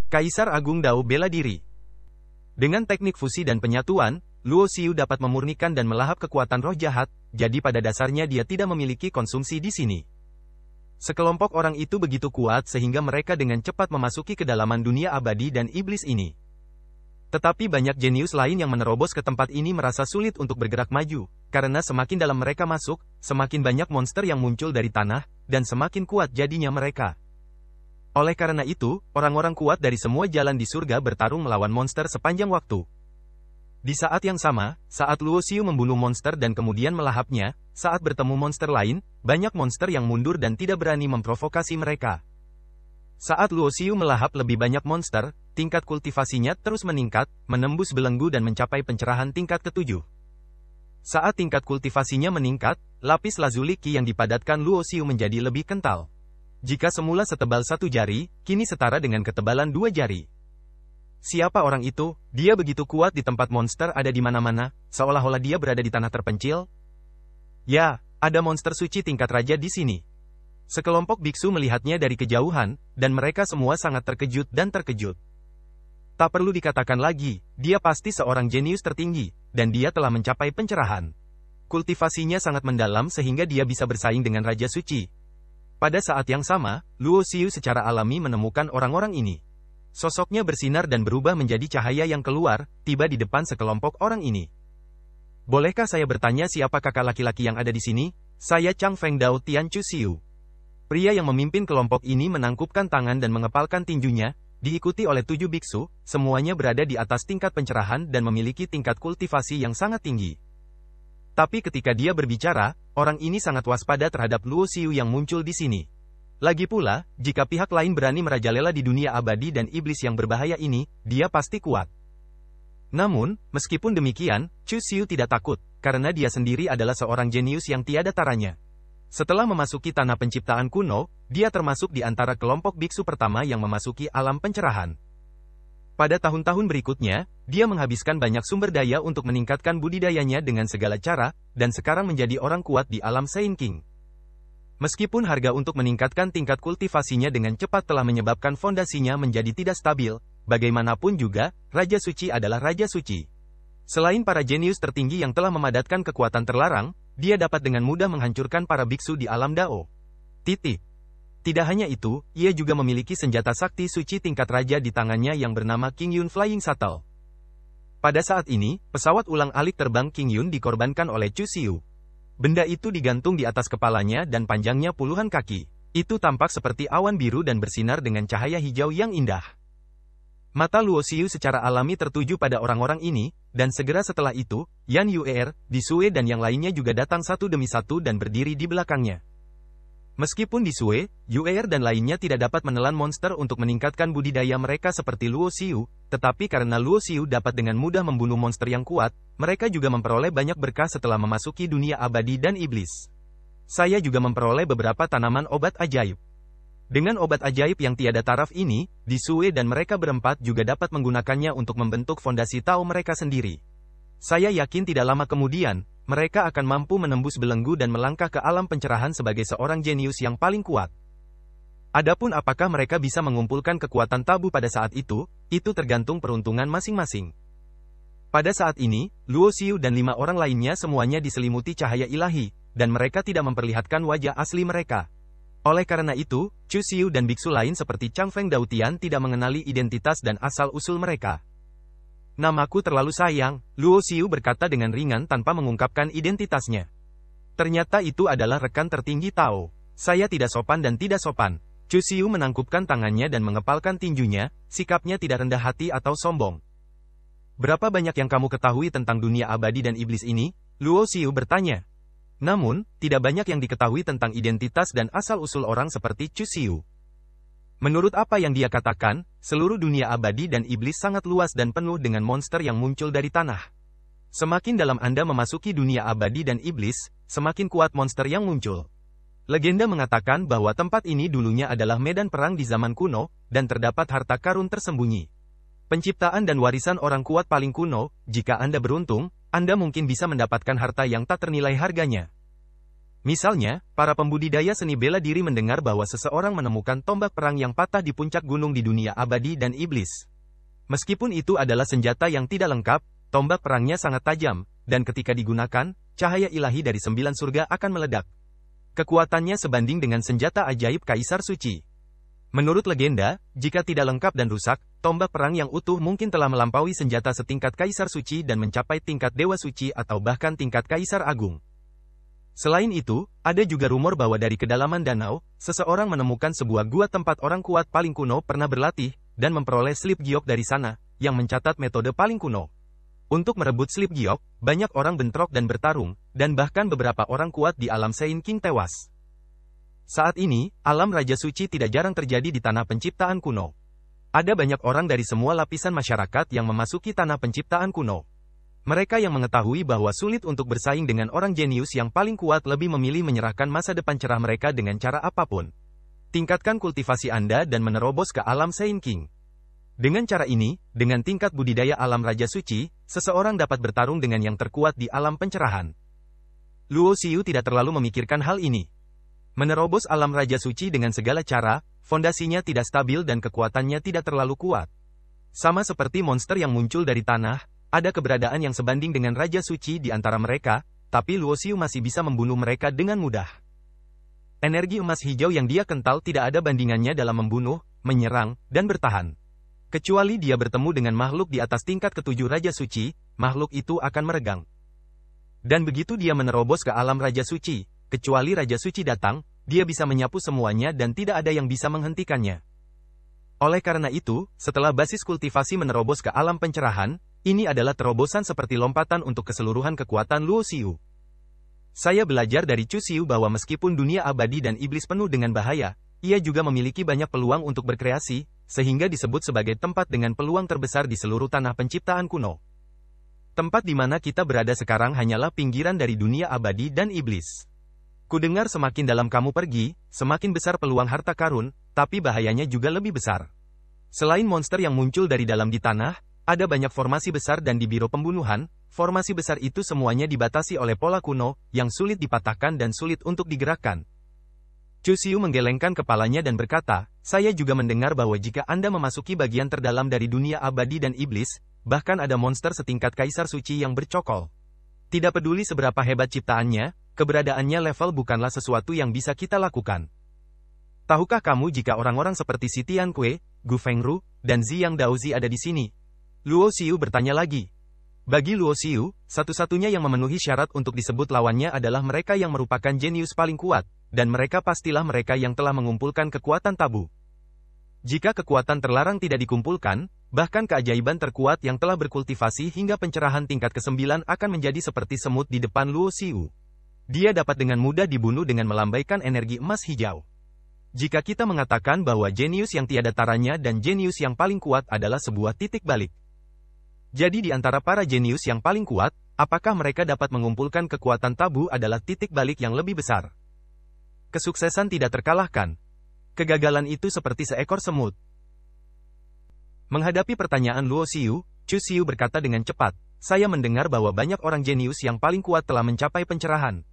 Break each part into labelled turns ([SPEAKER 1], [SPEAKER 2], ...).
[SPEAKER 1] Kaisar Agung Dao bela diri. Dengan teknik fusi dan penyatuan, Luo Xiu dapat memurnikan dan melahap kekuatan roh jahat, jadi pada dasarnya dia tidak memiliki konsumsi di sini. Sekelompok orang itu begitu kuat sehingga mereka dengan cepat memasuki kedalaman dunia abadi dan iblis ini. Tetapi banyak jenius lain yang menerobos ke tempat ini merasa sulit untuk bergerak maju, karena semakin dalam mereka masuk, semakin banyak monster yang muncul dari tanah, dan semakin kuat jadinya mereka. Oleh karena itu, orang-orang kuat dari semua jalan di surga bertarung melawan monster sepanjang waktu. Di saat yang sama, saat Luo Xiu membunuh monster dan kemudian melahapnya, saat bertemu monster lain, banyak monster yang mundur dan tidak berani memprovokasi mereka. Saat Luo Xiu melahap lebih banyak monster, tingkat kultivasinya terus meningkat, menembus belenggu dan mencapai pencerahan tingkat ke-7. Saat tingkat kultivasinya meningkat, lapis lazuli Qi yang dipadatkan Luo Xiu menjadi lebih kental. Jika semula setebal 1 jari, kini setara dengan ketebalan 2 jari. Siapa orang itu? Dia begitu kuat di tempat monster ada di mana-mana, seolah-olah dia berada di tanah terpencil. Ya, ada monster suci tingkat raja di sini. Sekelompok biksu melihatnya dari kejauhan, dan mereka semua sangat terkejut dan terkejut. Tak perlu dikatakan lagi, dia pasti seorang jenius tertinggi, dan dia telah mencapai pencerahan. Kultivasinya sangat mendalam sehingga dia bisa bersaing dengan Raja Suci. Pada saat yang sama, Luo Xiu secara alami menemukan orang-orang ini. Sosoknya bersinar dan berubah menjadi cahaya yang keluar, tiba di depan sekelompok orang ini. Bolehkah saya bertanya siapa kakak laki-laki yang ada di sini? Saya Chang Feng Dao Tian Chu Xiu. Pria yang memimpin kelompok ini menangkupkan tangan dan mengepalkan tinjunya, diikuti oleh 7 biksu, semuanya berada di atas tingkat pencerahan dan memiliki tingkat kultivasi yang sangat tinggi. Tapi ketika dia berbicara, orang ini sangat waspada terhadap Luo Xiu yang muncul di sini. Lagi pula, jika pihak lain berani merajalela di dunia abadi dan iblis yang berbahaya ini, dia pasti kuat. Namun, meskipun demikian, Chu Xiu tidak takut, karena dia sendiri adalah seorang jenius yang tiada taranya. Setelah memasuki tanah penciptaan kuno, dia termasuk di antara kelompok biksu pertama yang memasuki alam pencerahan. Pada tahun-tahun berikutnya, dia menghabiskan banyak sumber daya untuk meningkatkan budidayanya dengan segala cara, dan sekarang menjadi orang kuat di alam Saint King. Meskipun harga untuk meningkatkan tingkat kultivasinya dengan cepat telah menyebabkan fondasinya menjadi tidak stabil, bagaimanapun juga, Raja Suci adalah Raja Suci. Selain para jenius tertinggi yang telah memadatkan kekuatan terlarang, dia dapat dengan mudah menghancurkan para biksu di alam Dao. Tidak hanya itu, ia juga memiliki senjata sakti suci tingkat raja di tangannya yang bernama King Yun Flying Shuttle. Pada saat ini, pesawat ulang-alik terbang King Yun dikorbankan oleh Chu Xiu. Benda itu digantung di atas kepalanya dan panjangnya puluhan kaki. Itu tampak seperti awan biru dan bersinar dengan cahaya hijau yang indah. Mata Luo Xiu secara alami tertuju pada orang-orang ini, dan segera setelah itu, Yan Yuer, Di Sue dan yang lainnya juga datang satu demi satu dan berdiri di belakangnya. Meskipun Di Sue, Yuer dan lainnya tidak dapat menelan monster untuk meningkatkan budidaya mereka seperti Luo Xiu, tetapi karena Luo Xiu dapat dengan mudah membunuh monster yang kuat, mereka juga memperoleh banyak berkah setelah memasuki dunia abadi dan iblis. Saya juga memperoleh beberapa tanaman obat ajaib. Dengan obat ajaib yang tiada taraf ini, Di Sue dan mereka berempat juga dapat menggunakannya untuk membentuk fondasi Tao mereka sendiri. Saya yakin tidak lama kemudian, mereka akan mampu menembus belenggu dan melangkah ke alam pencerahan sebagai seorang jenius yang paling kuat. Adapun apakah mereka bisa mengumpulkan kekuatan tabu pada saat itu tergantung peruntungan masing-masing. Pada saat ini, Luo Xiu dan 5 orang lainnya semuanya diselimuti cahaya ilahi, dan mereka tidak memperlihatkan wajah asli mereka. Oleh karena itu, Chu Xiu dan biksu lain seperti Chang Feng Dao Tian tidak mengenali identitas dan asal-usul mereka. Namaku terlalu sayang, Luo Xiu berkata dengan ringan tanpa mengungkapkan identitasnya. Ternyata itu adalah rekan tertinggi Tao. Saya tidak sopan dan tidak sopan. Chu Xiu menangkupkan tangannya dan mengepalkan tinjunya, sikapnya tidak rendah hati atau sombong. Berapa banyak yang kamu ketahui tentang dunia abadi dan iblis ini? Luo Xiu bertanya. Namun, tidak banyak yang diketahui tentang identitas dan asal-usul orang seperti Chu Xiu. Menurut apa yang dia katakan, seluruh dunia abadi dan iblis sangat luas dan penuh dengan monster yang muncul dari tanah. Semakin dalam Anda memasuki dunia abadi dan iblis, semakin kuat monster yang muncul. Legenda mengatakan bahwa tempat ini dulunya adalah medan perang di zaman kuno, dan terdapat harta karun tersembunyi. Penciptaan dan warisan orang kuat paling kuno, jika Anda beruntung, Anda mungkin bisa mendapatkan harta yang tak ternilai harganya. Misalnya, para pembudidaya seni bela diri mendengar bahwa seseorang menemukan tombak perang yang patah di puncak gunung di dunia abadi dan iblis. Meskipun itu adalah senjata yang tidak lengkap, tombak perangnya sangat tajam, dan ketika digunakan, cahaya ilahi dari 9 surga akan meledak. Kekuatannya sebanding dengan senjata ajaib Kaisar Suci. Menurut legenda, jika tidak lengkap dan rusak, tombak perang yang utuh mungkin telah melampaui senjata setingkat Kaisar Suci dan mencapai tingkat Dewa Suci atau bahkan tingkat Kaisar Agung. Selain itu, ada juga rumor bahwa dari kedalaman danau, seseorang menemukan sebuah gua tempat orang kuat paling kuno pernah berlatih, dan memperoleh slip giok dari sana, yang mencatat metode paling kuno. Untuk merebut slip giok, banyak orang bentrok dan bertarung, dan bahkan beberapa orang kuat di alam Saint King tewas. Saat ini, alam Raja Suci tidak jarang terjadi di tanah penciptaan kuno. Ada banyak orang dari semua lapisan masyarakat yang memasuki tanah penciptaan kuno. Mereka yang mengetahui bahwa sulit untuk bersaing dengan orang jenius yang paling kuat lebih memilih menyerahkan masa depan cerah mereka dengan cara apapun. Tingkatkan kultivasi Anda dan menerobos ke alam Saint King. Dengan cara ini, dengan tingkat budidaya alam Raja Suci, seseorang dapat bertarung dengan yang terkuat di alam pencerahan. Luo Xiu tidak terlalu memikirkan hal ini. Menerobos alam Raja Suci dengan segala cara, fondasinya tidak stabil dan kekuatannya tidak terlalu kuat. Sama seperti monster yang muncul dari tanah, ada keberadaan yang sebanding dengan Raja Suci di antara mereka, tapi Luo Xiu masih bisa membunuh mereka dengan mudah. Energi emas hijau yang dia kental tidak ada bandingannya dalam membunuh, menyerang, dan bertahan. Kecuali dia bertemu dengan makhluk di atas tingkat ketujuh Raja Suci, makhluk itu akan meregang. Dan begitu dia menerobos ke alam Raja Suci, kecuali Raja Suci datang, dia bisa menyapu semuanya dan tidak ada yang bisa menghentikannya. Oleh karena itu, setelah basis kultivasi menerobos ke alam pencerahan, ini adalah terobosan seperti lompatan untuk keseluruhan kekuatan Luo Xiu. Saya belajar dari Chu Xiu bahwa meskipun dunia abadi dan iblis penuh dengan bahaya, ia juga memiliki banyak peluang untuk berkreasi, sehingga disebut sebagai tempat dengan peluang terbesar di seluruh tanah penciptaan kuno. Tempat di mana kita berada sekarang hanyalah pinggiran dari dunia abadi dan iblis. Kudengar semakin dalam kamu pergi, semakin besar peluang harta karun, tapi bahayanya juga lebih besar. Selain monster yang muncul dari dalam di tanah, ada banyak formasi besar dan di biro pembunuhan, formasi besar itu semuanya dibatasi oleh pola kuno, yang sulit dipatahkan dan sulit untuk digerakkan. Chu Xiu menggelengkan kepalanya dan berkata, saya juga mendengar bahwa jika Anda memasuki bagian terdalam dari dunia abadi dan iblis, bahkan ada monster setingkat Kaisar Suci yang bercokol. Tidak peduli seberapa hebat ciptaannya, keberadaannya level bukanlah sesuatu yang bisa kita lakukan. Tahukah kamu jika orang-orang seperti Xi Tianque, Gu Fengru, dan Ziyang Daozi ada di sini? Luo Xiu bertanya lagi. Bagi Luo Xiu, satu-satunya yang memenuhi syarat untuk disebut lawannya adalah mereka yang merupakan jenius paling kuat, dan mereka pastilah mereka yang telah mengumpulkan kekuatan tabu. Jika kekuatan terlarang tidak dikumpulkan, bahkan keajaiban terkuat yang telah berkultivasi hingga pencerahan tingkat ke-9 akan menjadi seperti semut di depan Luo Xiu. Dia dapat dengan mudah dibunuh dengan melambaikan energi emas hijau. Jika kita mengatakan bahwa jenius yang tiada taranya dan jenius yang paling kuat adalah sebuah titik balik. Jadi di antara para jenius yang paling kuat, apakah mereka dapat mengumpulkan kekuatan tabu adalah titik balik yang lebih besar. Kesuksesan tidak terkalahkan. Kegagalan itu seperti seekor semut. Menghadapi pertanyaan Luo Xiu, Chu Xiu berkata dengan cepat, saya mendengar bahwa banyak orang jenius yang paling kuat telah mencapai pencerahan.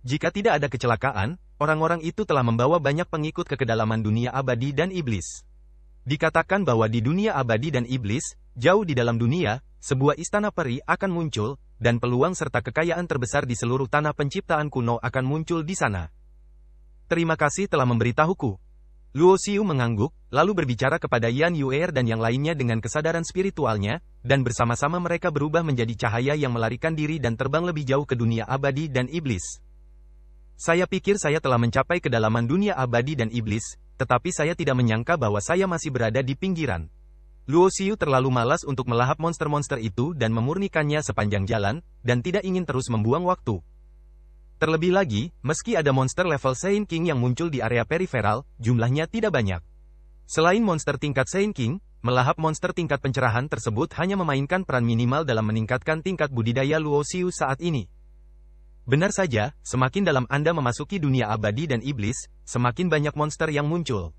[SPEAKER 1] Jika tidak ada kecelakaan, orang-orang itu telah membawa banyak pengikut ke kedalaman dunia abadi dan iblis. Dikatakan bahwa di dunia abadi dan iblis, jauh di dalam dunia, sebuah istana peri akan muncul, dan peluang serta kekayaan terbesar di seluruh tanah penciptaan kuno akan muncul di sana. Terima kasih telah memberitahuku. Luo Xiu mengangguk, lalu berbicara kepada Yan Yuer dan yang lainnya dengan kesadaran spiritualnya, dan bersama-sama mereka berubah menjadi cahaya yang melarikan diri dan terbang lebih jauh ke dunia abadi dan iblis. Saya pikir saya telah mencapai kedalaman dunia abadi dan iblis, tetapi saya tidak menyangka bahwa saya masih berada di pinggiran. Luo Xiu terlalu malas untuk melahap monster-monster itu dan memurnikannya sepanjang jalan, dan tidak ingin terus membuang waktu. Terlebih lagi, meski ada monster level Saint King yang muncul di area periferal, jumlahnya tidak banyak. Selain monster tingkat Saint King, melahap monster tingkat pencerahan tersebut hanya memainkan peran minimal dalam meningkatkan tingkat budidaya Luo Xiu saat ini. Benar saja, semakin dalam Anda memasuki dunia abadi dan iblis, semakin banyak monster yang muncul.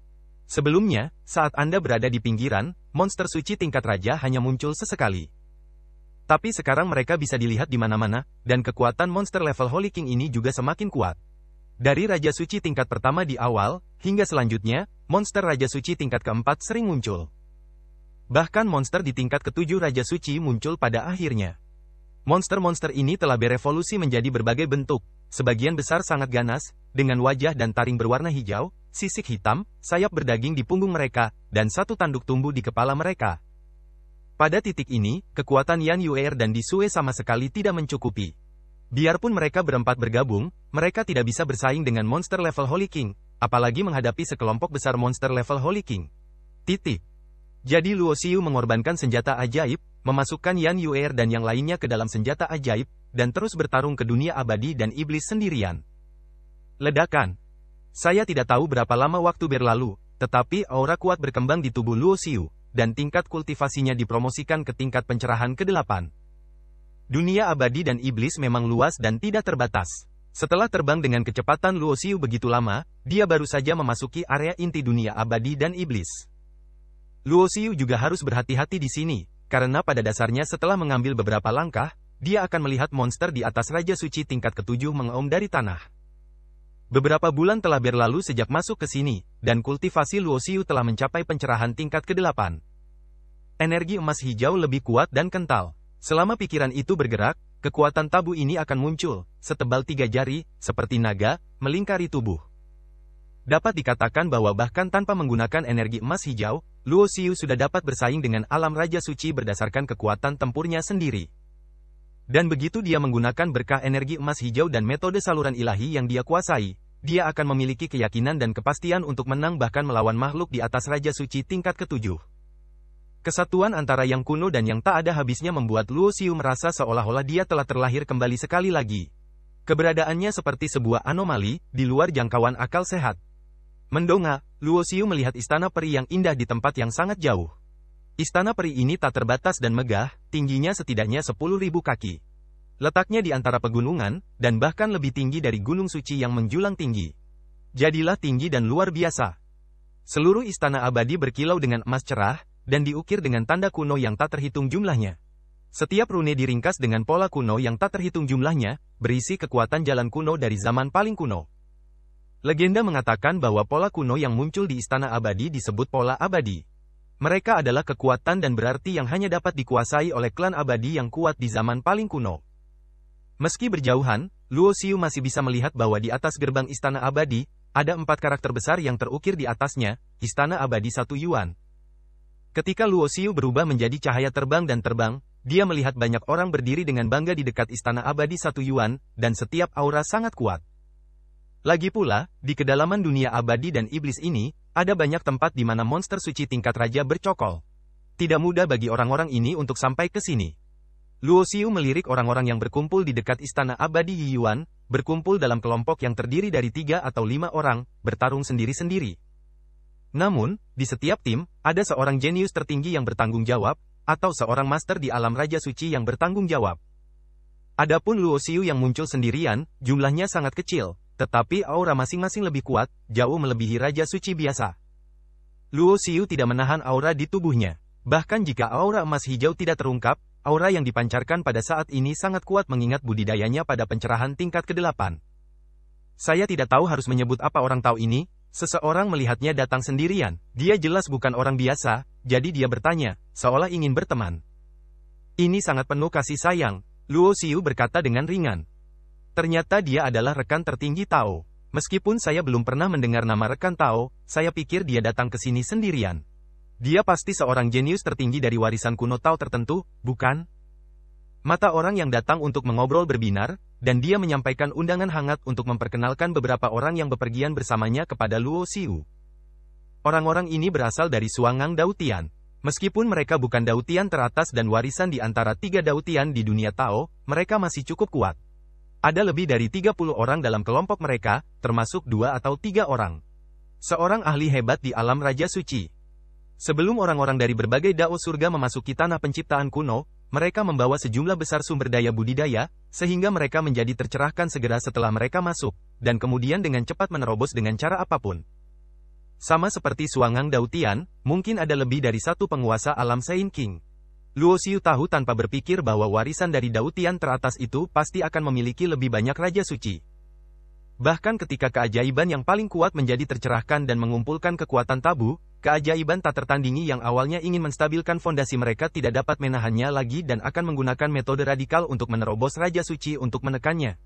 [SPEAKER 1] Sebelumnya, saat Anda berada di pinggiran, monster suci tingkat raja hanya muncul sesekali. Tapi sekarang mereka bisa dilihat di mana-mana, dan kekuatan monster level Holy King ini juga semakin kuat. Dari Raja Suci tingkat pertama di awal, hingga selanjutnya, monster Raja Suci tingkat keempat sering muncul. Bahkan monster di tingkat ketujuh Raja Suci muncul pada akhirnya. Monster-monster ini telah berevolusi menjadi berbagai bentuk, sebagian besar sangat ganas, dengan wajah dan taring berwarna hijau, sisik hitam, sayap berdaging di punggung mereka, dan satu tanduk tumbuh di kepala mereka. Pada titik ini, kekuatan Yan Yuer dan Di Sue sama sekali tidak mencukupi. Biarpun mereka berempat bergabung, mereka tidak bisa bersaing dengan monster level Holy King, apalagi menghadapi sekelompok besar monster level Holy King. Titik. Jadi Luo Xiu mengorbankan senjata ajaib, memasukkan Yan Yuer dan yang lainnya ke dalam senjata ajaib, dan terus bertarung ke dunia abadi dan iblis sendirian. Ledakan. Saya tidak tahu berapa lama waktu berlalu, tetapi aura kuat berkembang di tubuh Luo Xiu, dan tingkat kultivasinya dipromosikan ke tingkat pencerahan ke-8. Dunia abadi dan iblis memang luas dan tidak terbatas. Setelah terbang dengan kecepatan Luo Xiu begitu lama, dia baru saja memasuki area inti dunia abadi dan iblis. Luo Xiu juga harus berhati-hati di sini, karena pada dasarnya setelah mengambil beberapa langkah, dia akan melihat monster di atas Raja Suci tingkat ke-7 mengaum dari tanah. Beberapa bulan telah berlalu sejak masuk ke sini, dan kultivasi Luo Xiu telah mencapai pencerahan tingkat ke-8. Energi emas hijau lebih kuat dan kental. Selama pikiran itu bergerak, kekuatan tabu ini akan muncul, setebal 3 jari, seperti naga, melingkari tubuh. Dapat dikatakan bahwa bahkan tanpa menggunakan energi emas hijau, Luo Xiu sudah dapat bersaing dengan alam Raja Suci berdasarkan kekuatan tempurnya sendiri. Dan begitu dia menggunakan berkah energi emas hijau dan metode saluran ilahi yang dia kuasai, dia akan memiliki keyakinan dan kepastian untuk menang bahkan melawan makhluk di atas Raja Suci tingkat ke-7. Kesatuan antara yang kuno dan yang tak ada habisnya membuat Luo Xiu merasa seolah-olah dia telah terlahir kembali sekali lagi. Keberadaannya seperti sebuah anomali, di luar jangkauan akal sehat. Mendongak, Luo Xiu melihat istana peri yang indah di tempat yang sangat jauh. Istana peri ini tak terbatas dan megah, tingginya setidaknya 10.000 kaki. Letaknya di antara pegunungan, dan bahkan lebih tinggi dari gunung suci yang menjulang tinggi. Jadilah tinggi dan luar biasa. Seluruh istana abadi berkilau dengan emas cerah, dan diukir dengan tanda kuno yang tak terhitung jumlahnya. Setiap rune diringkas dengan pola kuno yang tak terhitung jumlahnya, berisi kekuatan jalan kuno dari zaman paling kuno. Legenda mengatakan bahwa pola kuno yang muncul di istana abadi disebut pola abadi. Mereka adalah kekuatan dan berarti yang hanya dapat dikuasai oleh klan abadi yang kuat di zaman paling kuno. Meski berjauhan, Luo Xiu masih bisa melihat bahwa di atas gerbang istana abadi, ada 4 karakter besar yang terukir di atasnya, Istana Abadi 1 Yuan. Ketika Luo Xiu berubah menjadi cahaya terbang dan terbang, dia melihat banyak orang berdiri dengan bangga di dekat Istana Abadi 1 Yuan, dan setiap aura sangat kuat. Lagi pula, di kedalaman dunia abadi dan iblis ini, ada banyak tempat di mana monster suci tingkat raja bercokol. Tidak mudah bagi orang-orang ini untuk sampai ke sini. Luo Xiu melirik orang-orang yang berkumpul di dekat Istana Abadi Yuan, berkumpul dalam kelompok yang terdiri dari 3 atau 5 orang, bertarung sendiri-sendiri. Namun, di setiap tim, ada seorang jenius tertinggi yang bertanggung jawab, atau seorang master di alam Raja Suci yang bertanggung jawab. Adapun Luo Xiu yang muncul sendirian, jumlahnya sangat kecil, tetapi aura masing-masing lebih kuat, jauh melebihi Raja Suci biasa. Luo Xiu tidak menahan aura di tubuhnya. Bahkan jika aura emas hijau tidak terungkap, aura yang dipancarkan pada saat ini sangat kuat mengingat budidayanya pada pencerahan tingkat ke-8. Saya tidak tahu harus menyebut apa orang tahu ini. Seseorang melihatnya datang sendirian. Dia jelas bukan orang biasa, jadi dia bertanya, seolah ingin berteman. Ini sangat penuh kasih sayang, Luo Xiu berkata dengan ringan. Ternyata dia adalah rekan tertinggi Tao. Meskipun saya belum pernah mendengar nama rekan Tao, saya pikir dia datang ke sini sendirian. Dia pasti seorang jenius tertinggi dari warisan kuno Tao tertentu, bukan? Mata orang yang datang untuk mengobrol berbinar, dan dia menyampaikan undangan hangat untuk memperkenalkan beberapa orang yang bepergian bersamanya kepada Luo Xiu. Orang-orang ini berasal dari Suangang Dautian. Meskipun mereka bukan Dautian teratas dan warisan di antara 3 Dautian di dunia Tao, mereka masih cukup kuat. Ada lebih dari 30 orang dalam kelompok mereka, termasuk 2 atau 3 orang. Seorang ahli hebat di alam Raja Suci. Sebelum orang-orang dari berbagai dao surga memasuki tanah penciptaan kuno, mereka membawa sejumlah besar sumber daya budidaya, sehingga mereka menjadi tercerahkan segera setelah mereka masuk, dan kemudian dengan cepat menerobos dengan cara apapun. Sama seperti Suangang Dautian, mungkin ada lebih dari 1 penguasa alam Saint King. Luo Xiu tahu tanpa berpikir bahwa warisan dari Dautian teratas itu pasti akan memiliki lebih banyak Raja Suci. Bahkan ketika keajaiban yang paling kuat menjadi tercerahkan dan mengumpulkan kekuatan tabu, keajaiban tak tertandingi yang awalnya ingin menstabilkan fondasi mereka tidak dapat menahannya lagi dan akan menggunakan metode radikal untuk menerobos Raja Suci untuk menekannya.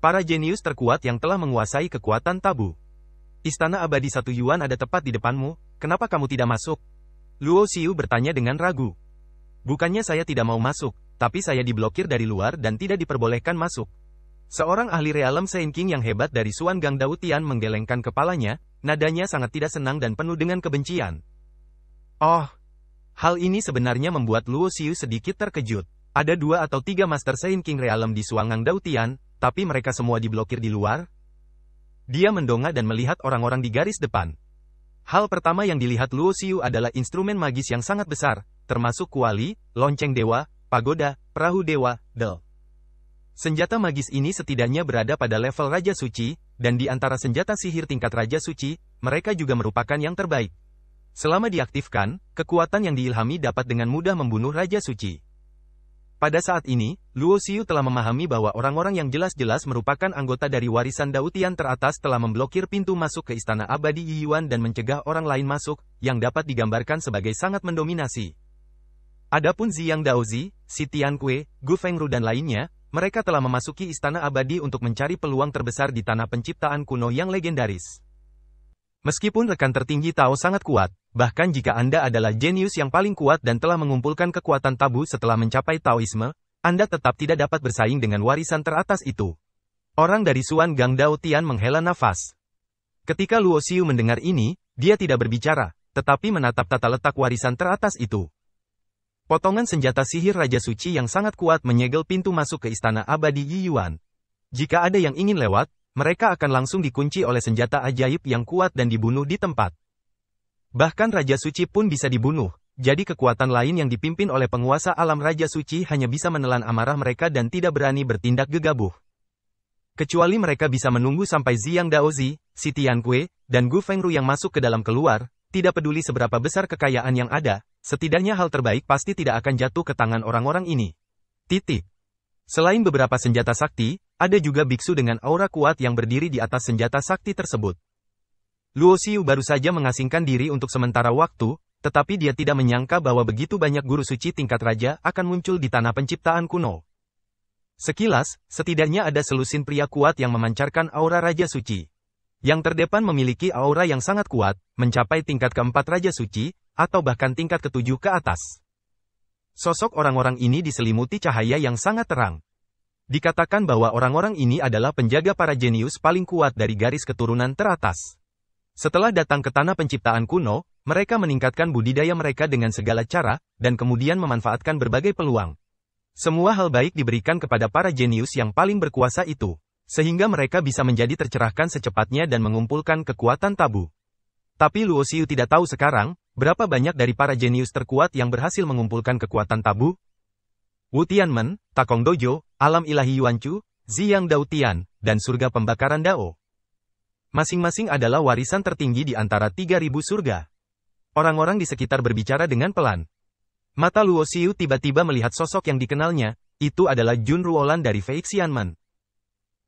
[SPEAKER 1] Para jenius terkuat yang telah menguasai kekuatan tabu. Istana Abadi 1 Yuan ada tepat di depanmu, kenapa kamu tidak masuk? Luo Xiu bertanya dengan ragu. Bukannya saya tidak mau masuk, tapi saya diblokir dari luar dan tidak diperbolehkan masuk. Seorang ahli realem Sein King yang hebat dari Suan Gang Dao Tian menggelengkan kepalanya, nadanya sangat tidak senang dan penuh dengan kebencian. Oh, hal ini sebenarnya membuat Luo Xiu sedikit terkejut. Ada 2 atau 3 Master Sein King realem di Suan Gang Dao Tian, tapi mereka semua diblokir di luar? Dia mendongak dan melihat orang-orang di garis depan. Hal pertama yang dilihat Luo Xiu adalah instrumen magis yang sangat besar, termasuk kuali, lonceng dewa, pagoda, perahu dewa, del. Senjata magis ini setidaknya berada pada level Raja Suci, dan di antara senjata sihir tingkat Raja Suci, mereka juga merupakan yang terbaik. Selama diaktifkan, kekuatan yang diilhami dapat dengan mudah membunuh Raja Suci. Pada saat ini, Luo Xiu telah memahami bahwa orang-orang yang jelas-jelas merupakan anggota dari warisan Dao Tian teratas telah memblokir pintu masuk ke Istana Abadi Yi Yuan dan mencegah orang lain masuk, yang dapat digambarkan sebagai sangat mendominasi. Adapun Ziyang Daozi, Si Tianque, Gu Fengru dan lainnya, mereka telah memasuki Istana Abadi untuk mencari peluang terbesar di tanah penciptaan kuno yang legendaris. Meskipun rekan tertinggi Tao sangat kuat, bahkan jika Anda adalah jenius yang paling kuat dan telah mengumpulkan kekuatan tabu setelah mencapai Taoisme, Anda tetap tidak dapat bersaing dengan warisan teratas itu. Orang dari Suan Gang Dao Tian menghela nafas. Ketika Luo Xiu mendengar ini, dia tidak berbicara, tetapi menatap tata letak warisan teratas itu. Potongan senjata sihir Raja Suci yang sangat kuat menyegel pintu masuk ke Istana Abadi Yi Yuan. Jika ada yang ingin lewat, mereka akan langsung dikunci oleh senjata ajaib yang kuat dan dibunuh di tempat. Bahkan Raja Suci pun bisa dibunuh, jadi kekuatan lain yang dipimpin oleh penguasa alam Raja Suci hanya bisa menelan amarah mereka dan tidak berani bertindak gegabah. Kecuali mereka bisa menunggu sampai Ziyang Daozi, Si Tianque, dan Gu Fengru yang masuk ke dalam keluar, tidak peduli seberapa besar kekayaan yang ada, setidaknya hal terbaik pasti tidak akan jatuh ke tangan orang-orang ini. Titik. Selain beberapa senjata sakti, ada juga biksu dengan aura kuat yang berdiri di atas senjata sakti tersebut. Luo Xiu baru saja mengasingkan diri untuk sementara waktu, tetapi dia tidak menyangka bahwa begitu banyak guru suci tingkat raja akan muncul di tanah penciptaan kuno. Sekilas, setidaknya ada selusin pria kuat yang memancarkan aura Raja Suci. Yang terdepan memiliki aura yang sangat kuat, mencapai tingkat keempat Raja Suci, atau bahkan tingkat ketujuh ke atas. Sosok orang-orang ini diselimuti cahaya yang sangat terang. Dikatakan bahwa orang-orang ini adalah penjaga para jenius paling kuat dari garis keturunan teratas. Setelah datang ke tanah penciptaan kuno, mereka meningkatkan budidaya mereka dengan segala cara, dan kemudian memanfaatkan berbagai peluang. Semua hal baik diberikan kepada para jenius yang paling berkuasa itu, sehingga mereka bisa menjadi tercerahkan secepatnya dan mengumpulkan kekuatan tabu. Tapi Luo Xiu tidak tahu sekarang, berapa banyak dari para jenius terkuat yang berhasil mengumpulkan kekuatan tabu? Wu Tianmen, Takong Dojo, Alam Ilahi Yuanchu, Ziyang Dao Tian, dan Surga Pembakaran Dao. Masing-masing adalah warisan tertinggi di antara 3.000 surga. Orang-orang di sekitar berbicara dengan pelan. Mata Luo Xiu tiba-tiba melihat sosok yang dikenalnya, itu adalah Jun Ruolan dari Fei Xianmen.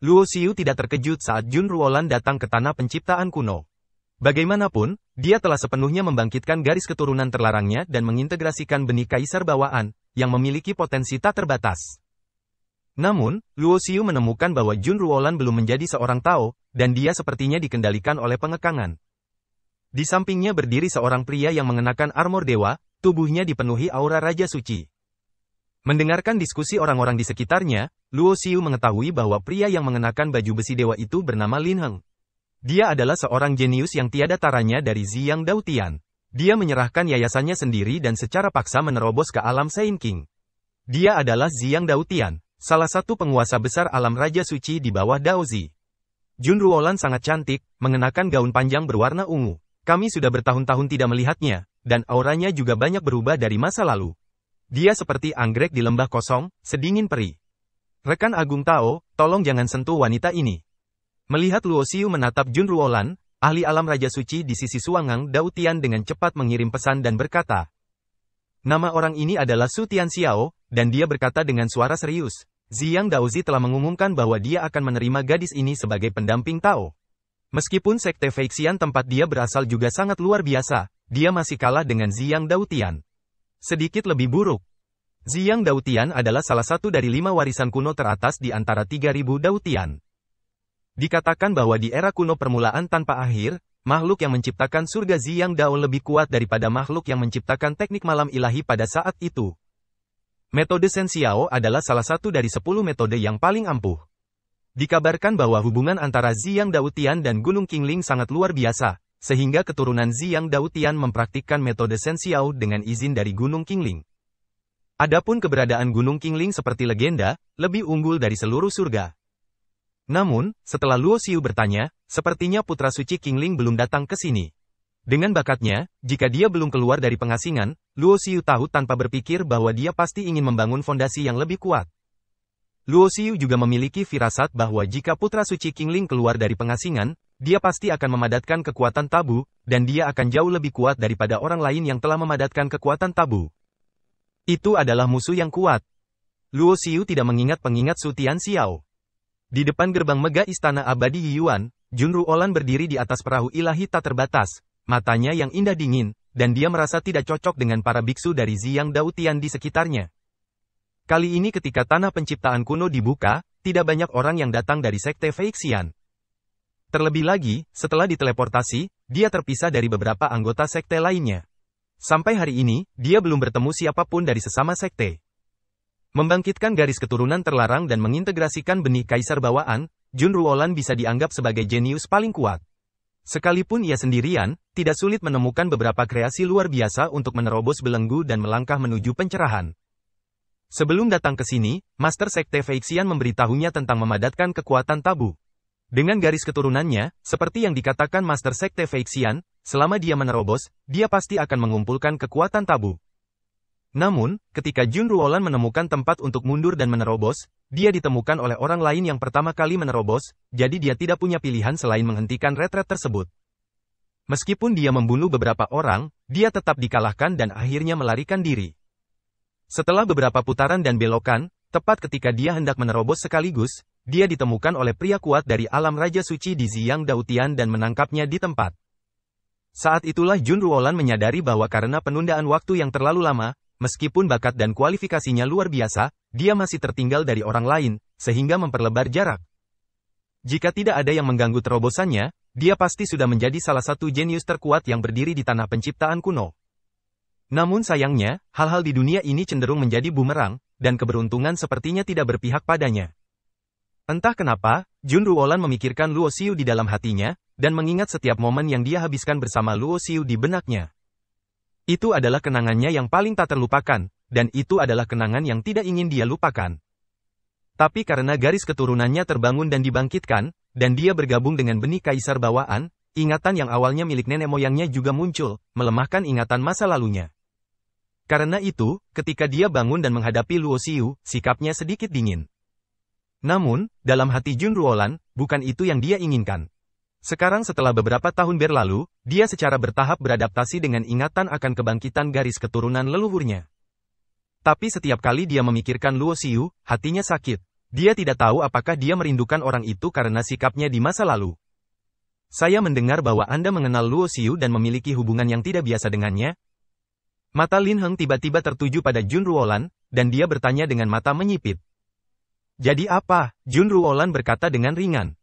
[SPEAKER 1] Luo Xiu tidak terkejut saat Jun Ruolan datang ke tanah penciptaan kuno. Bagaimanapun, dia telah sepenuhnya membangkitkan garis keturunan terlarangnya dan mengintegrasikan benih kaisar bawaan, yang memiliki potensi tak terbatas. Namun, Luo Xiu menemukan bahwa Jun Ruolan belum menjadi seorang Tao, dan dia sepertinya dikendalikan oleh pengekangan. Di sampingnya berdiri seorang pria yang mengenakan armor dewa, tubuhnya dipenuhi aura Raja Suci. Mendengarkan diskusi orang-orang di sekitarnya, Luo Xiu mengetahui bahwa pria yang mengenakan baju besi dewa itu bernama Lin Heng. Dia adalah seorang jenius yang tiada taranya dari Ziyang Dao Tian. Dia menyerahkan yayasannya sendiri dan secara paksa menerobos ke alam Sein King. Dia adalah Ziyang Dao Tian, salah satu penguasa besar alam Raja Suci di bawah Daozi. Jun Ruolan sangat cantik, mengenakan gaun panjang berwarna ungu. Kami sudah bertahun-tahun tidak melihatnya, dan auranya juga banyak berubah dari masa lalu. Dia seperti anggrek di lembah kosong, sedingin peri. Rekan Agung Tao, tolong jangan sentuh wanita ini. Melihat Luo Xiu menatap Jun Ruolan, ahli alam Raja Suci di sisi Suangang Dao Tian dengan cepat mengirim pesan dan berkata, "Nama orang ini adalah Su Tian Xiao," dan dia berkata dengan suara serius, Ziyang Daozi telah mengumumkan bahwa dia akan menerima gadis ini sebagai pendamping Tao. Meskipun sekte Feixian tempat dia berasal juga sangat luar biasa, dia masih kalah dengan Ziyang Daotian. Sedikit lebih buruk. Ziyang Daotian adalah salah satu dari 5 warisan kuno teratas di antara 3.000 Daotian. Dikatakan bahwa di era kuno permulaan tanpa akhir, makhluk yang menciptakan surga Ziyang Dao lebih kuat daripada makhluk yang menciptakan teknik malam ilahi pada saat itu. Metode Shen Xiao adalah salah satu dari 10 metode yang paling ampuh. Dikabarkan bahwa hubungan antara Ziyang Daotian dan Gunung Qingling sangat luar biasa, sehingga keturunan Ziyang Daotian mempraktikkan metode Shen Xiao dengan izin dari Gunung Qingling. Adapun keberadaan Gunung Qingling seperti legenda, lebih unggul dari seluruh surga. Namun, setelah Luo Xiu bertanya, sepertinya putra suci Qingling belum datang ke sini. Dengan bakatnya, jika dia belum keluar dari pengasingan, Luo Xiu tahu tanpa berpikir bahwa dia pasti ingin membangun fondasi yang lebih kuat. Luo Xiu juga memiliki firasat bahwa jika putra suci Qingling keluar dari pengasingan, dia pasti akan memadatkan kekuatan tabu, dan dia akan jauh lebih kuat daripada orang lain yang telah memadatkan kekuatan tabu. Itu adalah musuh yang kuat. Luo Xiu tidak mengingat pengingat Su Tian Xiao. Di depan gerbang megah istana abadi Yiyuan, Jun Ruolan berdiri di atas perahu ilahi tak terbatas, matanya yang indah dingin, dan dia merasa tidak cocok dengan para biksu dari Ziyang Daotian di sekitarnya. Kali ini ketika tanah penciptaan kuno dibuka, tidak banyak orang yang datang dari sekte Feixian. Terlebih lagi, setelah diteleportasi, dia terpisah dari beberapa anggota sekte lainnya. Sampai hari ini, dia belum bertemu siapapun dari sesama sekte. Membangkitkan garis keturunan terlarang dan mengintegrasikan benih kaisar bawaan, Jun Ruolan bisa dianggap sebagai jenius paling kuat. Sekalipun ia sendirian, tidak sulit menemukan beberapa kreasi luar biasa untuk menerobos belenggu dan melangkah menuju pencerahan. Sebelum datang ke sini, Master Sekte Feixian memberitahunya tentang memadatkan kekuatan tabu. Dengan garis keturunannya, seperti yang dikatakan Master Sekte Feixian, selama dia menerobos, dia pasti akan mengumpulkan kekuatan tabu. Namun, ketika Jun Ruolan menemukan tempat untuk mundur dan menerobos, dia ditemukan oleh orang lain yang pertama kali menerobos, jadi dia tidak punya pilihan selain menghentikan retret tersebut. Meskipun dia membunuh beberapa orang, dia tetap dikalahkan dan akhirnya melarikan diri. Setelah beberapa putaran dan belokan, tepat ketika dia hendak menerobos sekaligus, dia ditemukan oleh pria kuat dari alam Raja Suci di Ziyang Daotian dan menangkapnya di tempat. Saat itulah Jun Ruolan menyadari bahwa karena penundaan waktu yang terlalu lama, meskipun bakat dan kualifikasinya luar biasa, dia masih tertinggal dari orang lain, sehingga memperlebar jarak. Jika tidak ada yang mengganggu terobosannya, dia pasti sudah menjadi salah satu jenius terkuat yang berdiri di tanah penciptaan kuno. Namun sayangnya, hal-hal di dunia ini cenderung menjadi bumerang, dan keberuntungan sepertinya tidak berpihak padanya. Entah kenapa, Jun Ruolan memikirkan Luo Xiu di dalam hatinya, dan mengingat setiap momen yang dia habiskan bersama Luo Xiu di benaknya. Itu adalah kenangannya yang paling tak terlupakan, dan itu adalah kenangan yang tidak ingin dia lupakan. Tapi karena garis keturunannya terbangun dan dibangkitkan, dan dia bergabung dengan benih kaisar bawaan, ingatan yang awalnya milik nenek moyangnya juga muncul, melemahkan ingatan masa lalunya. Karena itu, ketika dia bangun dan menghadapi Luo Xiu, sikapnya sedikit dingin. Namun, dalam hati Jun Ruolan, bukan itu yang dia inginkan. Sekarang setelah beberapa tahun berlalu, dia secara bertahap beradaptasi dengan ingatan akan kebangkitan garis keturunan leluhurnya. Tapi setiap kali dia memikirkan Luo Xiu, hatinya sakit. Dia tidak tahu apakah dia merindukan orang itu karena sikapnya di masa lalu. Saya mendengar bahwa Anda mengenal Luo Xiu dan memiliki hubungan yang tidak biasa dengannya. Mata Lin Heng tiba-tiba tertuju pada Jun Ruolan, dan dia bertanya dengan mata menyipit. Jadi apa? Jun Ruolan berkata dengan ringan.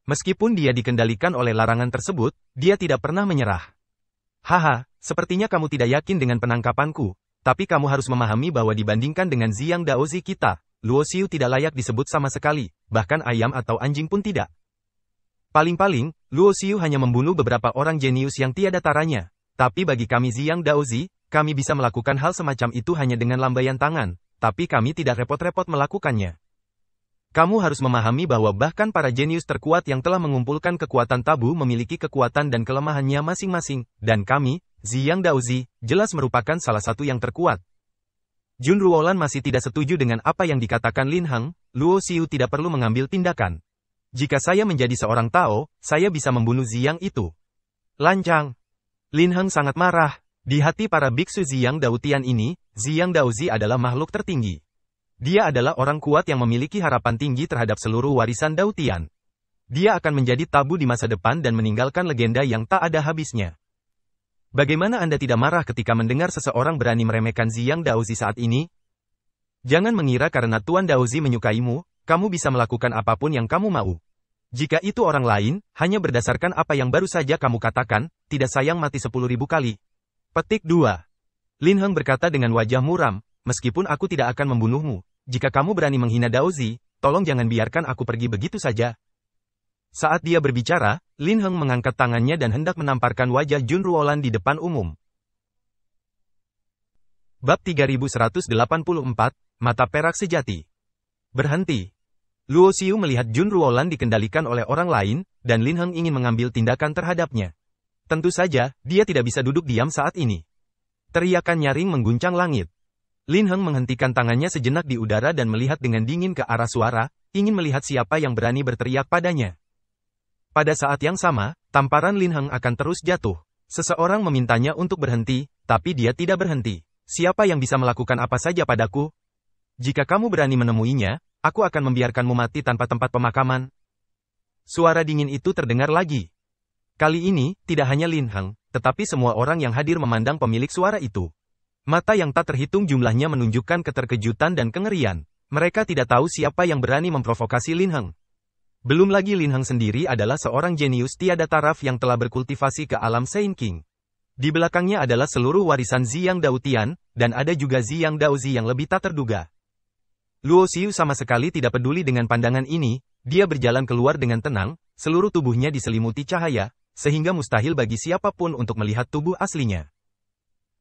[SPEAKER 1] Meskipun dia dikendalikan oleh larangan tersebut, dia tidak pernah menyerah. Haha, sepertinya kamu tidak yakin dengan penangkapanku, tapi kamu harus memahami bahwa dibandingkan dengan Ziyang Daozi kita, Luo Xiu tidak layak disebut sama sekali, bahkan ayam atau anjing pun tidak. Paling-paling, Luo Xiu hanya membunuh beberapa orang jenius yang tiada taranya, tapi bagi kami Ziyang Daozi, kami bisa melakukan hal semacam itu hanya dengan lambaian tangan, tapi kami tidak repot-repot melakukannya. Kamu harus memahami bahwa bahkan para jenius terkuat yang telah mengumpulkan kekuatan tabu memiliki kekuatan dan kelemahannya masing-masing, dan kami, Ziyang Daozi, jelas merupakan salah satu yang terkuat. Jun Ruolan masih tidak setuju dengan apa yang dikatakan Lin Heng, Luo Xiu tidak perlu mengambil tindakan. Jika saya menjadi seorang Tao, saya bisa membunuh Ziyang itu. Lancang. Lin Heng sangat marah. Di hati para biksu Ziyang Daotian ini, Ziyang Daozi adalah makhluk tertinggi. Dia adalah orang kuat yang memiliki harapan tinggi terhadap seluruh warisan Dao Tian. Dia akan menjadi tabu di masa depan dan meninggalkan legenda yang tak ada habisnya. Bagaimana Anda tidak marah ketika mendengar seseorang berani meremehkan Ziyang Daozi saat ini? Jangan mengira karena Tuan Daozi menyukaimu, kamu bisa melakukan apapun yang kamu mau. Jika itu orang lain, hanya berdasarkan apa yang baru saja kamu katakan, tidak sayang mati 10.000 kali. Petik 2. Lin Heng berkata dengan wajah muram, meskipun aku tidak akan membunuhmu, jika kamu berani menghina Daozi, tolong jangan biarkan aku pergi begitu saja. Saat dia berbicara, Lin Heng mengangkat tangannya dan hendak menamparkan wajah Jun Ruolan di depan umum. Bab 3184, Mata Perak Sejati. Berhenti. Luo Xiu melihat Jun Ruolan dikendalikan oleh orang lain, dan Lin Heng ingin mengambil tindakan terhadapnya. Tentu saja, dia tidak bisa duduk diam saat ini. Teriakan nyaring mengguncang langit. Lin Heng menghentikan tangannya sejenak di udara dan melihat dengan dingin ke arah suara, ingin melihat siapa yang berani berteriak padanya. Pada saat yang sama, tamparan Lin Heng akan terus jatuh. Seseorang memintanya untuk berhenti, tapi dia tidak berhenti. Siapa yang bisa melakukan apa saja padaku? Jika kamu berani menemuinya, aku akan membiarkanmu mati tanpa tempat pemakaman. Suara dingin itu terdengar lagi. Kali ini, tidak hanya Lin Heng, tetapi semua orang yang hadir memandang pemilik suara itu. Mata yang tak terhitung jumlahnya menunjukkan keterkejutan dan kengerian. Mereka tidak tahu siapa yang berani memprovokasi Lin Heng. Belum lagi Lin Heng sendiri adalah seorang jenius tiada taraf yang telah berkultivasi ke alam Saint King. Di belakangnya adalah seluruh warisan Ziyang Dao Tian, dan ada juga Ziyang Daozi yang lebih tak terduga. Luo Xiu sama sekali tidak peduli dengan pandangan ini, dia berjalan keluar dengan tenang, seluruh tubuhnya diselimuti cahaya, sehingga mustahil bagi siapapun untuk melihat tubuh aslinya.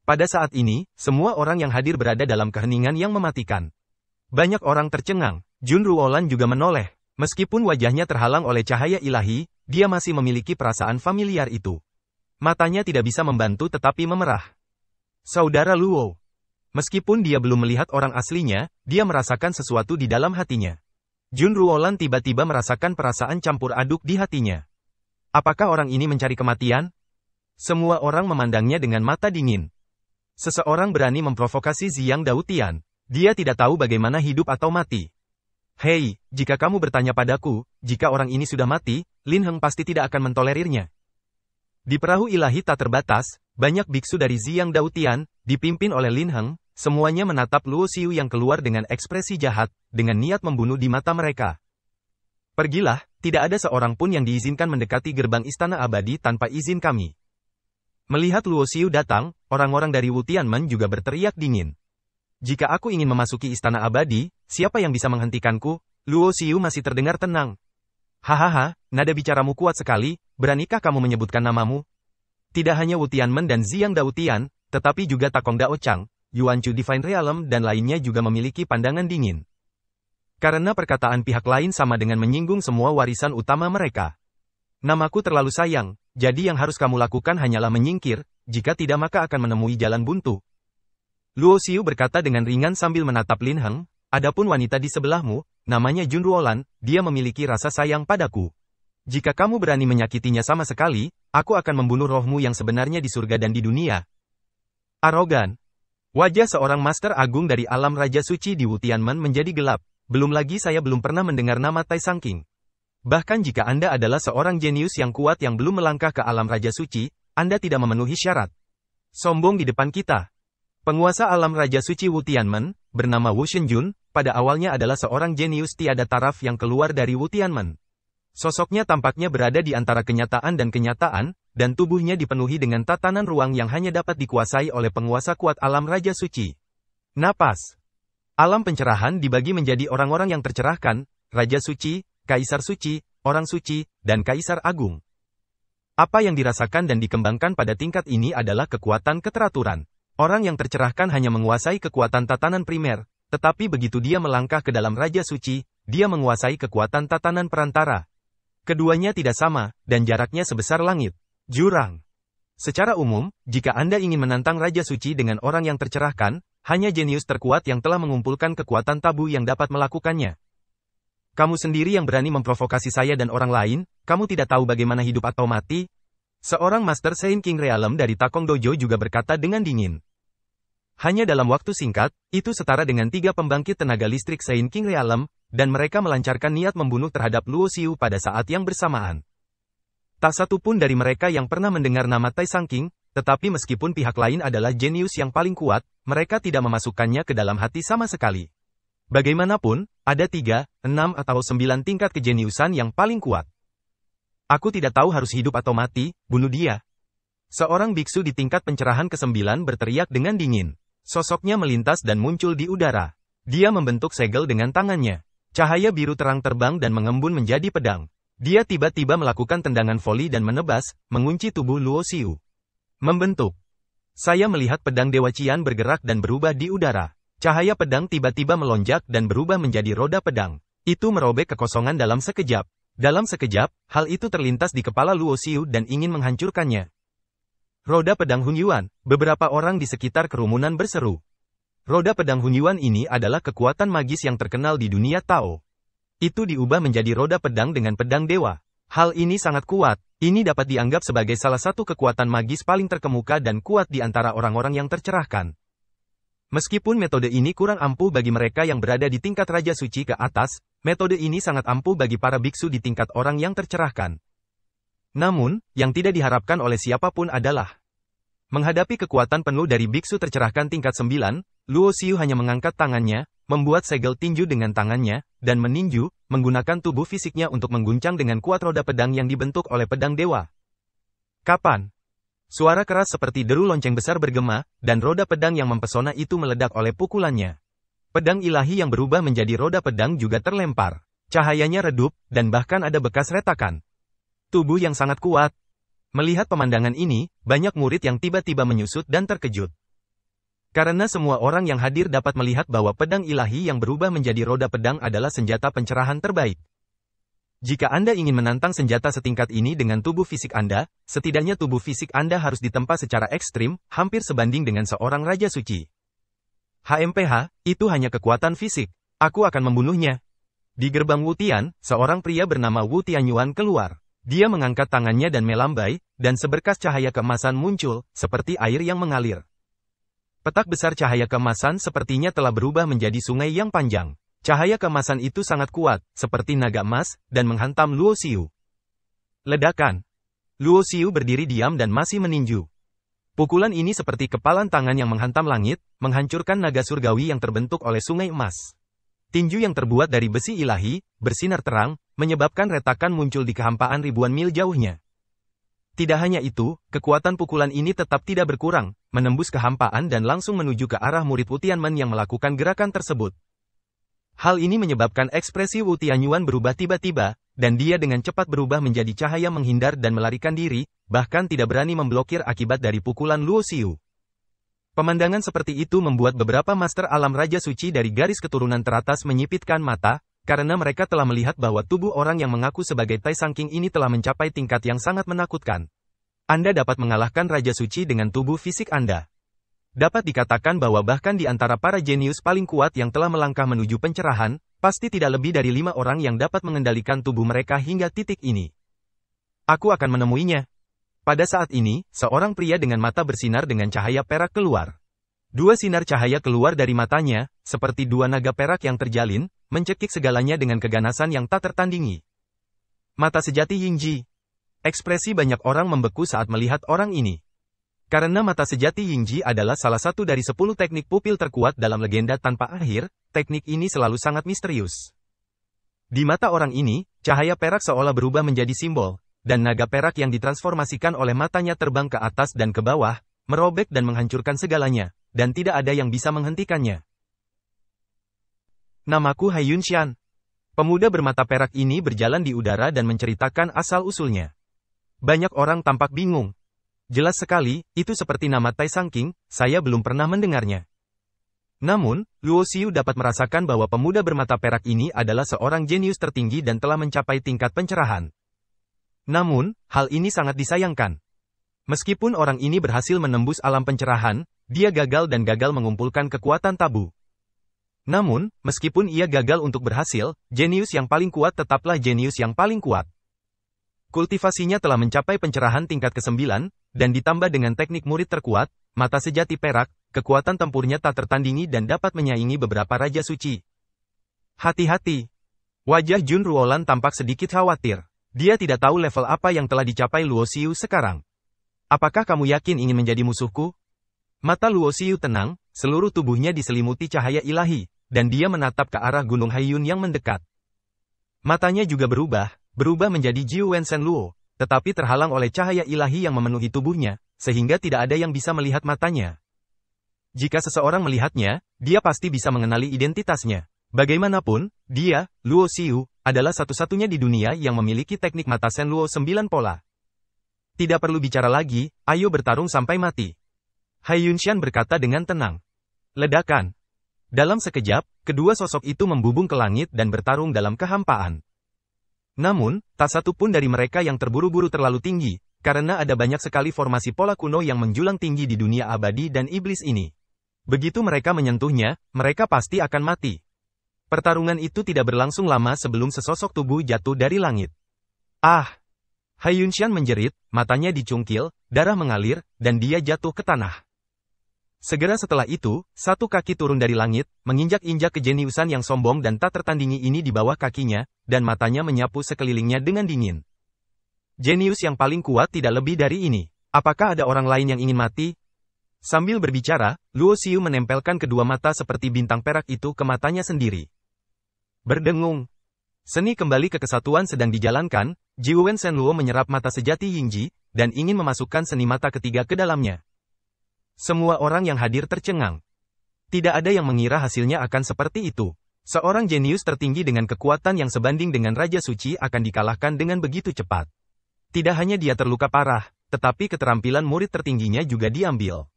[SPEAKER 1] Pada saat ini, semua orang yang hadir berada dalam keheningan yang mematikan. Banyak orang tercengang, Jun Ruolan juga menoleh. Meskipun wajahnya terhalang oleh cahaya ilahi, dia masih memiliki perasaan familiar itu. Matanya tidak bisa membantu tetapi memerah. Saudara Luo. Meskipun dia belum melihat orang aslinya, dia merasakan sesuatu di dalam hatinya. Jun Ruolan tiba-tiba merasakan perasaan campur aduk di hatinya. Apakah orang ini mencari kematian? Semua orang memandangnya dengan mata dingin. Seseorang berani memprovokasi Ziyang Dao Tian. Dia tidak tahu bagaimana hidup atau mati. Hei, jika kamu bertanya padaku, jika orang ini sudah mati, Lin Heng pasti tidak akan mentolerirnya. Di perahu ilahi tak terbatas, banyak biksu dari Ziyang Dao Tian, dipimpin oleh Lin Heng, semuanya menatap Luo Xiu yang keluar dengan ekspresi jahat, dengan niat membunuh di mata mereka. Pergilah, tidak ada seorang pun yang diizinkan mendekati gerbang istana abadi tanpa izin kami. Melihat Luo Xiu datang, orang-orang dari Wu Tianmen juga berteriak dingin. Jika aku ingin memasuki istana abadi, siapa yang bisa menghentikanku? Luo Xiu masih terdengar tenang. Hahaha, nada bicaramu kuat sekali, beranikah kamu menyebutkan namamu? Tidak hanya Wu Tianmen dan Ziyang Dao Tian, tetapi juga Takong Dao Chang, Yuan Chu Divine Realm dan lainnya juga memiliki pandangan dingin. Karena perkataan pihak lain sama dengan menyinggung semua warisan utama mereka. Namaku terlalu sayang, jadi yang harus kamu lakukan hanyalah menyingkir, jika tidak maka akan menemui jalan buntu. Luo Xiu berkata dengan ringan sambil menatap Lin Heng, adapun wanita di sebelahmu, namanya Jun Ruolan, dia memiliki rasa sayang padaku. Jika kamu berani menyakitinya sama sekali, aku akan membunuh rohmu yang sebenarnya di surga dan di dunia. Arogan. Wajah seorang master agung dari alam Raja Suci di Wu Tianmen menjadi gelap, belum lagi saya belum pernah mendengar nama Tai Sangking. Bahkan jika Anda adalah seorang jenius yang kuat yang belum melangkah ke alam Raja Suci, Anda tidak memenuhi syarat. Sombong di depan kita. Penguasa alam Raja Suci Wu Tianmen, bernama Wu Shenjun, pada awalnya adalah seorang jenius tiada taraf yang keluar dari Wu Tianmen. Sosoknya tampaknya berada di antara kenyataan dan tubuhnya dipenuhi dengan tatanan ruang yang hanya dapat dikuasai oleh penguasa kuat alam Raja Suci. Napas. Alam pencerahan dibagi menjadi orang-orang yang tercerahkan, Raja Suci, Kaisar Suci, Orang Suci, dan Kaisar Agung. Apa yang dirasakan dan dikembangkan pada tingkat ini adalah kekuatan keteraturan. Orang yang tercerahkan hanya menguasai kekuatan tatanan primer, tetapi begitu dia melangkah ke dalam Raja Suci, dia menguasai kekuatan tatanan perantara. Keduanya tidak sama, dan jaraknya sebesar langit. Jurang. Secara umum, jika Anda ingin menantang Raja Suci dengan orang yang tercerahkan, hanya jenius terkuat yang telah mengumpulkan kekuatan tabu yang dapat melakukannya. Kamu sendiri yang berani memprovokasi saya dan orang lain, kamu tidak tahu bagaimana hidup atau mati? Seorang Master Saint King Realm dari Takong Dojo juga berkata dengan dingin. Hanya dalam waktu singkat, itu setara dengan 3 pembangkit tenaga listrik Saint King Realm, dan mereka melancarkan niat membunuh terhadap Luo Xiu pada saat yang bersamaan. Tak satu pun dari mereka yang pernah mendengar nama Tai Sang King, tetapi meskipun pihak lain adalah jenius yang paling kuat, mereka tidak memasukkannya ke dalam hati sama sekali. Bagaimanapun, ada 3, 6 atau 9 tingkat kejeniusan yang paling kuat. Aku tidak tahu harus hidup atau mati, bunuh dia. Seorang biksu di tingkat pencerahan ke-9 berteriak dengan dingin. Sosoknya melintas dan muncul di udara. Dia membentuk segel dengan tangannya. Cahaya biru terang terbang dan mengembun menjadi pedang. Dia tiba-tiba melakukan tendangan voli dan menebas, mengunci tubuh Luo Xiu. Membentuk. Saya melihat pedang Dewa Qian bergerak dan berubah di udara. Cahaya pedang tiba-tiba melonjak dan berubah menjadi roda pedang. Itu merobek kekosongan dalam sekejap. Dalam sekejap, hal itu terlintas di kepala Luo Xiu dan ingin menghancurkannya. Roda pedang Hunyuan, beberapa orang di sekitar kerumunan berseru. Roda pedang Hunyuan ini adalah kekuatan magis yang terkenal di dunia Tao. Itu diubah menjadi roda pedang dengan pedang dewa. Hal ini sangat kuat, ini dapat dianggap sebagai salah satu kekuatan magis paling terkemuka dan kuat di antara orang-orang yang tercerahkan. Meskipun metode ini kurang ampuh bagi mereka yang berada di tingkat Raja Suci ke atas, metode ini sangat ampuh bagi para biksu di tingkat orang yang tercerahkan. Namun, yang tidak diharapkan oleh siapapun adalah menghadapi kekuatan penuh dari biksu tercerahkan tingkat 9, Luo Xiu hanya mengangkat tangannya, membuat segel tinju dengan tangannya, dan meninju, menggunakan tubuh fisiknya untuk mengguncang dengan kuat roda pedang yang dibentuk oleh pedang dewa. Kapan? Suara keras seperti deru lonceng besar bergema, dan roda pedang yang mempesona itu meledak oleh pukulannya. Pedang ilahi yang berubah menjadi roda pedang juga terlempar. Cahayanya redup, dan bahkan ada bekas retakan. Tubuh yang sangat kuat. Melihat pemandangan ini, banyak murid yang tiba-tiba menyusut dan terkejut. Karena semua orang yang hadir dapat melihat bahwa pedang ilahi yang berubah menjadi roda pedang adalah senjata pencerahan terbaik. Jika Anda ingin menantang senjata setingkat ini dengan tubuh fisik Anda, setidaknya tubuh fisik Anda harus ditempa secara ekstrim, hampir sebanding dengan seorang Raja Suci. HMPH, itu hanya kekuatan fisik. Aku akan membunuhnya. Di gerbang Wutian, seorang pria bernama Wu Tianyuan keluar. Dia mengangkat tangannya dan melambai, dan seberkas cahaya keemasan muncul, seperti air yang mengalir. Petak besar cahaya keemasan sepertinya telah berubah menjadi sungai yang panjang. Cahaya keemasan itu sangat kuat, seperti naga emas, dan menghantam Luo Xiu. Ledakan. Luo Xiu berdiri diam dan masih meninju. Pukulan ini seperti kepalan tangan yang menghantam langit, menghancurkan naga surgawi yang terbentuk oleh sungai emas. Tinju yang terbuat dari besi ilahi, bersinar terang, menyebabkan retakan muncul di kehampaan ribuan mil jauhnya. Tidak hanya itu, kekuatan pukulan ini tetap tidak berkurang, menembus kehampaan dan langsung menuju ke arah murid Wu Tianmen yang melakukan gerakan tersebut. Hal ini menyebabkan ekspresi Wu Tianyuan berubah tiba-tiba, dan dia dengan cepat berubah menjadi cahaya menghindar dan melarikan diri, bahkan tidak berani memblokir akibat dari pukulan Luo Xiu. Pemandangan seperti itu membuat beberapa master alam Raja Suci dari garis keturunan teratas menyipitkan mata, karena mereka telah melihat bahwa tubuh orang yang mengaku sebagai Tai Sang King ini telah mencapai tingkat yang sangat menakutkan. Anda dapat mengalahkan Raja Suci dengan tubuh fisik Anda. Dapat dikatakan bahwa bahkan di antara para jenius paling kuat yang telah melangkah menuju pencerahan, pasti tidak lebih dari 5 orang yang dapat mengendalikan tubuh mereka hingga titik ini. Aku akan menemuinya. Pada saat ini, seorang pria dengan mata bersinar dengan cahaya perak keluar. 2 sinar cahaya keluar dari matanya, seperti 2 naga perak yang terjalin, mencekik segalanya dengan keganasan yang tak tertandingi. Mata sejati Yingji. Ekspresi banyak orang membeku saat melihat orang ini. Karena mata sejati Yingji adalah salah satu dari 10 teknik pupil terkuat dalam legenda tanpa akhir, teknik ini selalu sangat misterius. Di mata orang ini, cahaya perak seolah berubah menjadi simbol, dan naga perak yang ditransformasikan oleh matanya terbang ke atas dan ke bawah, merobek dan menghancurkan segalanya, dan tidak ada yang bisa menghentikannya. Namaku Hai Yunshan. Pemuda bermata perak ini berjalan di udara dan menceritakan asal-usulnya. Banyak orang tampak bingung. Jelas sekali, itu seperti nama Tai Sang King, saya belum pernah mendengarnya. Namun, Luo Xiu dapat merasakan bahwa pemuda bermata perak ini adalah seorang jenius tertinggi dan telah mencapai tingkat pencerahan. Namun, hal ini sangat disayangkan. Meskipun orang ini berhasil menembus alam pencerahan, dia gagal dan gagal mengumpulkan kekuatan tabu. Namun, meskipun ia gagal untuk berhasil, jenius yang paling kuat tetaplah jenius yang paling kuat. Kultivasinya telah mencapai pencerahan tingkat ke-9, dan ditambah dengan teknik murid terkuat, mata sejati perak, kekuatan tempurnya tak tertandingi dan dapat menyaingi beberapa raja suci. Hati-hati. Wajah Jun Ruolan tampak sedikit khawatir. Dia tidak tahu level apa yang telah dicapai Luo Xiu sekarang. Apakah kamu yakin ingin menjadi musuhku? Mata Luo Xiu tenang, seluruh tubuhnya diselimuti cahaya ilahi, dan dia menatap ke arah Gunung Haiyun yang mendekat. Matanya juga berubah menjadi Jiu Wensen Luo, tetapi terhalang oleh cahaya ilahi yang memenuhi tubuhnya, sehingga tidak ada yang bisa melihat matanya. Jika seseorang melihatnya, dia pasti bisa mengenali identitasnya. Bagaimanapun, dia, Luo Xiu, adalah satu-satunya di dunia yang memiliki teknik mata Sen Luo 9 pola. Tidak perlu bicara lagi, ayo bertarung sampai mati. Hai Yunshan berkata dengan tenang. Ledakan. Dalam sekejap, kedua sosok itu membubung ke langit dan bertarung dalam kehampaan. Namun, tak satu pun dari mereka yang terburu-buru terlalu tinggi, karena ada banyak sekali formasi pola kuno yang menjulang tinggi di dunia abadi dan iblis ini. Begitu mereka menyentuhnya, mereka pasti akan mati. Pertarungan itu tidak berlangsung lama sebelum sesosok tubuh jatuh dari langit. Ah! Hai Yunshan menjerit, matanya dicungkil, darah mengalir, dan dia jatuh ke tanah. Segera setelah itu, satu kaki turun dari langit, menginjak-injak kejeniusan yang sombong dan tak tertandingi ini di bawah kakinya, dan matanya menyapu sekelilingnya dengan dingin. Jenius yang paling kuat tidak lebih dari ini. Apakah ada orang lain yang ingin mati? Sambil berbicara, Luo Xiu menempelkan kedua mata seperti bintang perak itu ke matanya sendiri. Berdengung. Seni kembali ke kesatuan sedang dijalankan, Jiu Wensen Luo menyerap mata sejati Yingji, dan ingin memasukkan seni mata ketiga ke dalamnya. Semua orang yang hadir tercengang. Tidak ada yang mengira hasilnya akan seperti itu. Seorang jenius tertinggi dengan kekuatan yang sebanding dengan Raja Suci akan dikalahkan dengan begitu cepat. Tidak hanya dia terluka parah, tetapi keterampilan murid tertingginya juga diambil.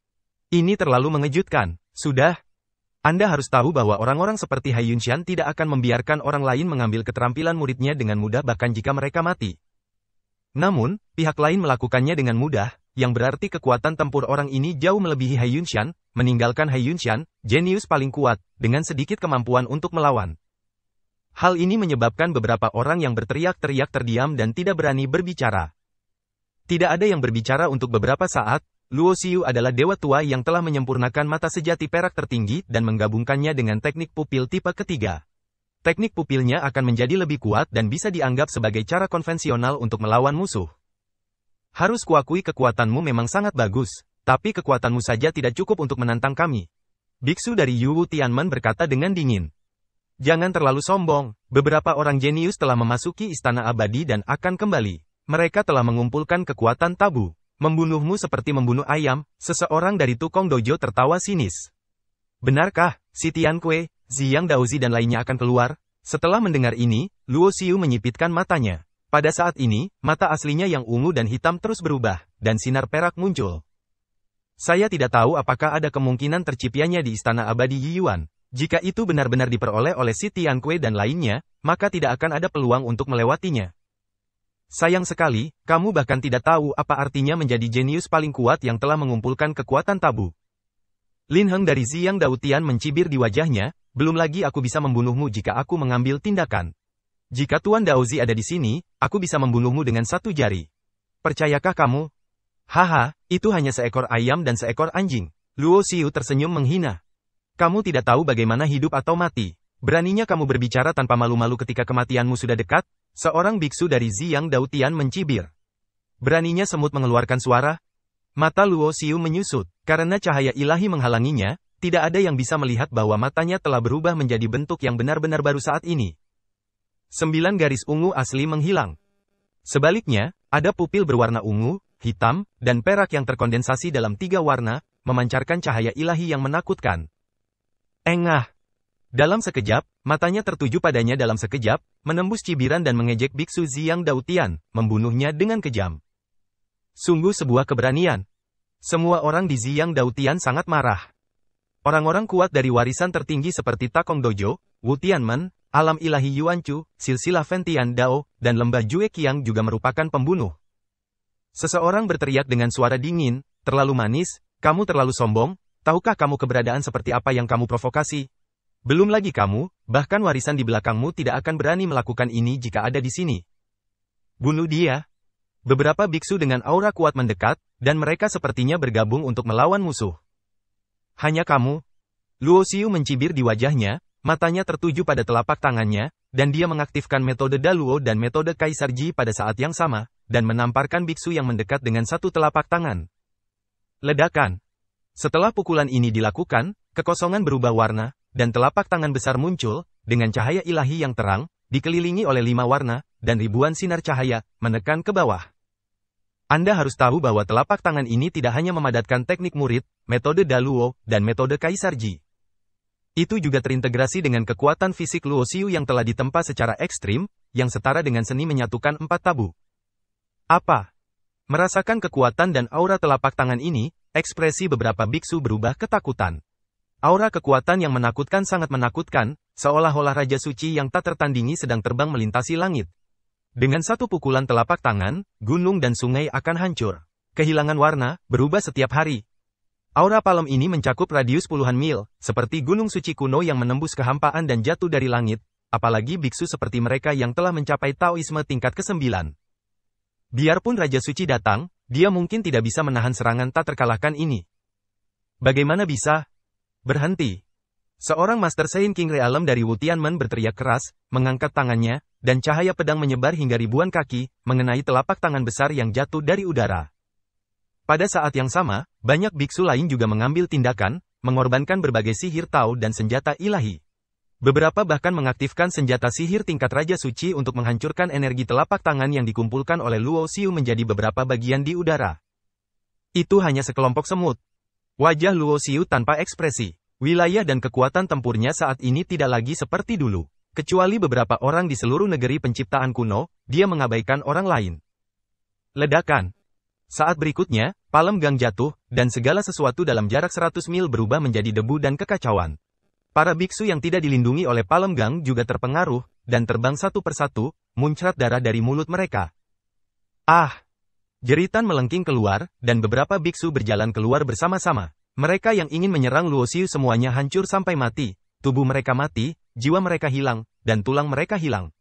[SPEAKER 1] Ini terlalu mengejutkan. Sudah. Anda harus tahu bahwa orang-orang seperti Hai Yunshan tidak akan membiarkan orang lain mengambil keterampilan muridnya dengan mudah bahkan jika mereka mati. Namun, pihak lain melakukannya dengan mudah, yang berarti kekuatan tempur orang ini jauh melebihi Hai Yunshan, meninggalkan Hai Yunshan, jenius paling kuat, dengan sedikit kemampuan untuk melawan. Hal ini menyebabkan beberapa orang yang berteriak-teriak terdiam dan tidak berani berbicara. Tidak ada yang berbicara untuk beberapa saat. Luo Xiu adalah dewa tua yang telah menyempurnakan mata sejati perak tertinggi dan menggabungkannya dengan teknik pupil tipe ketiga. Teknik pupilnya akan menjadi lebih kuat dan bisa dianggap sebagai cara konvensional untuk melawan musuh. Harus kuakui kekuatanmu memang sangat bagus, tapi kekuatanmu saja tidak cukup untuk menantang kami. Biksu dari Yu Tianmen berkata dengan dingin. Jangan terlalu sombong, beberapa orang jenius telah memasuki istana abadi dan akan kembali. Mereka telah mengumpulkan kekuatan tabu. Membunuhmu seperti membunuh ayam, seseorang dari tukang dojo tertawa sinis. Benarkah, si Tianque, Ziyang Daozi dan lainnya akan keluar? Setelah mendengar ini, Luo Xiu menyipitkan matanya. Pada saat ini, mata aslinya yang ungu dan hitam terus berubah, dan sinar perak muncul. Saya tidak tahu apakah ada kemungkinan terciptanya di Istana Abadi Yiyuan. Jika itu benar-benar diperoleh oleh si Tianque dan lainnya, maka tidak akan ada peluang untuk melewatinya. Sayang sekali, kamu bahkan tidak tahu apa artinya menjadi jenius paling kuat yang telah mengumpulkan kekuatan tabu. Lin Heng dari Ziyang Dautian mencibir di wajahnya, belum lagi aku bisa membunuhmu jika aku mengambil tindakan. Jika Tuan Daozi ada di sini, aku bisa membunuhmu dengan satu jari. Percayakah kamu? Haha, itu hanya seekor ayam dan seekor anjing. Luo Xiu tersenyum menghina. Kamu tidak tahu bagaimana hidup atau mati. Beraninya kamu berbicara tanpa malu-malu ketika kematianmu sudah dekat? Seorang biksu dari Ziyang Dautian mencibir. Beraninya semut mengeluarkan suara? Mata Luo Xiu menyusut, karena cahaya ilahi menghalanginya, tidak ada yang bisa melihat bahwa matanya telah berubah menjadi bentuk yang benar-benar baru saat ini. 9 garis ungu asli menghilang. Sebaliknya, ada pupil berwarna ungu, hitam, dan perak yang terkondensasi dalam 3 warna, memancarkan cahaya ilahi yang menakutkan. Engah! Dalam sekejap, matanya tertuju padanya dalam sekejap, menembus cibiran dan mengejek biksu Ziyang Dautian, membunuhnya dengan kejam. Sungguh sebuah keberanian. Semua orang di Ziyang Dautian sangat marah. Orang-orang kuat dari warisan tertinggi seperti Takong Dojo, Wu Tianmen, Alam Ilahi Yuanchu, Silsilah Ventian Dao, dan Lembah Jue Qiang juga merupakan pembunuh. Seseorang berteriak dengan suara dingin, terlalu manis, kamu terlalu sombong, tahukah kamu keberadaan seperti apa yang kamu provokasi? Belum lagi kamu, bahkan warisan di belakangmu tidak akan berani melakukan ini jika ada di sini. Bunuh dia. Beberapa biksu dengan aura kuat mendekat, dan mereka sepertinya bergabung untuk melawan musuh. Hanya kamu? Luo Xiu mencibir di wajahnya, matanya tertuju pada telapak tangannya, dan dia mengaktifkan metode Daluo dan metode Kaisar Ji pada saat yang sama, dan menamparkan biksu yang mendekat dengan satu telapak tangan. Ledakan. Setelah pukulan ini dilakukan, kekosongan berubah warna, dan telapak tangan besar muncul, dengan cahaya ilahi yang terang, dikelilingi oleh 5 warna, dan ribuan sinar cahaya, menekan ke bawah. Anda harus tahu bahwa telapak tangan ini tidak hanya memadatkan teknik murid, metode Daluo, dan metode Kaisar Ji. Itu juga terintegrasi dengan kekuatan fisik Luo Xiu yang telah ditempa secara ekstrim, yang setara dengan seni menyatukan 4 tabu. Apa? Merasakan kekuatan dan aura telapak tangan ini, ekspresi beberapa biksu berubah ketakutan. Aura kekuatan yang menakutkan sangat menakutkan, seolah-olah Raja Suci yang tak tertandingi sedang terbang melintasi langit. Dengan satu pukulan telapak tangan, gunung dan sungai akan hancur. Kehilangan warna, berubah setiap hari. Aura palem ini mencakup radius puluhan mil, seperti gunung suci kuno yang menembus kehampaan dan jatuh dari langit, apalagi biksu seperti mereka yang telah mencapai Taoisme tingkat ke-9. Biarpun Raja Suci datang, dia mungkin tidak bisa menahan serangan tak terkalahkan ini. Bagaimana bisa? Berhenti. Seorang Master Saint King Realm dari Wu Tianmen berteriak keras, mengangkat tangannya, dan cahaya pedang menyebar hingga ribuan kaki, mengenai telapak tangan besar yang jatuh dari udara. Pada saat yang sama, banyak biksu lain juga mengambil tindakan, mengorbankan berbagai sihir Tao dan senjata ilahi. Beberapa bahkan mengaktifkan senjata sihir tingkat Raja Suci untuk menghancurkan energi telapak tangan yang dikumpulkan oleh Luo Xiu menjadi beberapa bagian di udara. Itu hanya sekelompok semut. Wajah Luo Xiu tanpa ekspresi. Wilayah dan kekuatan tempurnya saat ini tidak lagi seperti dulu. Kecuali beberapa orang di seluruh negeri penciptaan kuno, dia mengabaikan orang lain. Ledakan. Saat berikutnya, palem gang jatuh, dan segala sesuatu dalam jarak 100 mil berubah menjadi debu dan kekacauan. Para biksu yang tidak dilindungi oleh palem gang juga terpengaruh, dan terbang satu persatu, muncrat darah dari mulut mereka. Ah! Jeritan melengking keluar, dan beberapa biksu berjalan keluar bersama-sama. Mereka yang ingin menyerang Luo Xiu semuanya hancur sampai mati, tubuh mereka mati, jiwa mereka hilang, dan tulang mereka hilang.